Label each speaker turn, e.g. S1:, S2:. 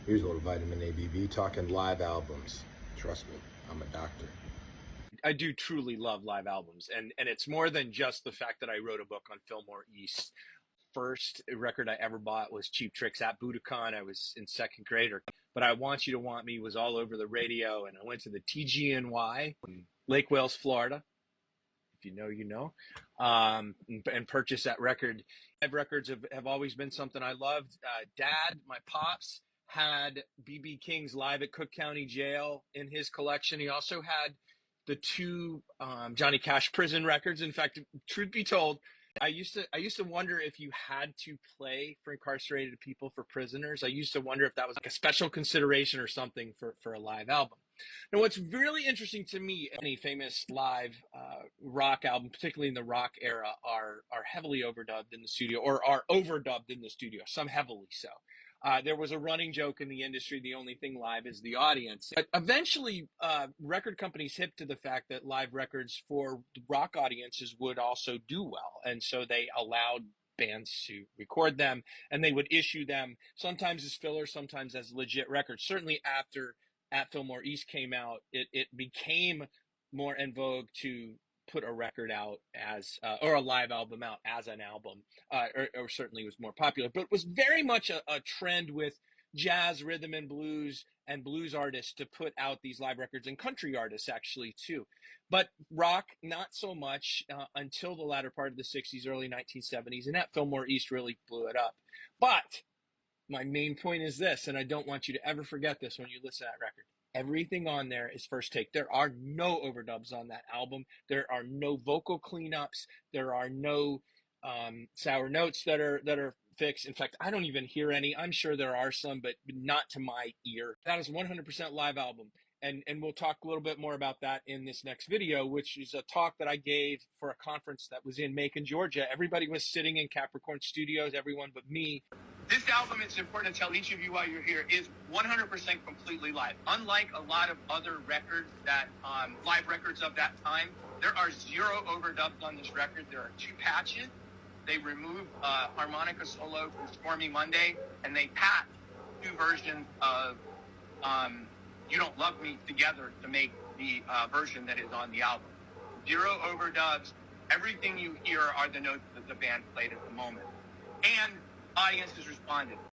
S1: Here's a little vitamin ABB talking live albums. Trust me, I'm a doctor.
S2: I do truly love live albums, and it's more than just the fact that I wrote a book on Fillmore East. First record I ever bought was Cheap Tricks at Budokan. I was in second grade. But I Want You to Want Me was all over the radio, and I went to the TGNY in Lake Wales, Florida. If you know, you know, and purchased that record. Live records have always been something I loved. Dad, my pops, had B.B. King's Live at Cook County Jail in his collection. He also had the two Johnny Cash prison records. In fact, truth be told, I used to wonder if you had to play for incarcerated people, for prisoners. I used to wonder if that was like a special consideration or something for a live album. Now, what's really interesting to me, any famous live rock album, particularly in the rock era, are heavily overdubbed in the studio, or are overdubbed in the studio, some heavily so. There was a running joke in the industry, the only thing live is the audience. But eventually, record companies hip to the fact that live records for rock audiences would also do well. And so they allowed bands to record them, and they would issue them sometimes as filler, sometimes as legit records. Certainly after At Fillmore East came out, it became more en vogue to put a record out as or a live album out as an album, or certainly was more popular, but it was very much a trend with jazz, rhythm and blues artists to put out these live records, and country artists actually too. But rock, not so much until the latter part of the 60s, early 1970s, and At Fillmore East really blew it up. But my main point is this, and I don't want you to ever forget this when you listen to that record. Everything on there is first take. There are no overdubs on that album. There are no vocal cleanups. There are no sour notes that are fixed. In fact, I don't even hear any. I'm sure there are some, but not to my ear. That is 100% live album. And we'll talk a little bit more about that in this next video, which is a talk that I gave for a conference that was in Macon, Georgia. Everybody was sitting in Capricorn Studios, everyone but me.
S3: This album, it's important to tell each of you while you're here, is 100% completely live. Unlike a lot of other records that, live records of that time, there are 0 overdubs on this record. There are 2 patches. They remove harmonica solo from Stormy Monday, and they patch 2 versions of You Don't Love Me together to make the version that is on the album. 0 overdubs. Everything you hear are the notes that the band played at the moment. And audiences responded.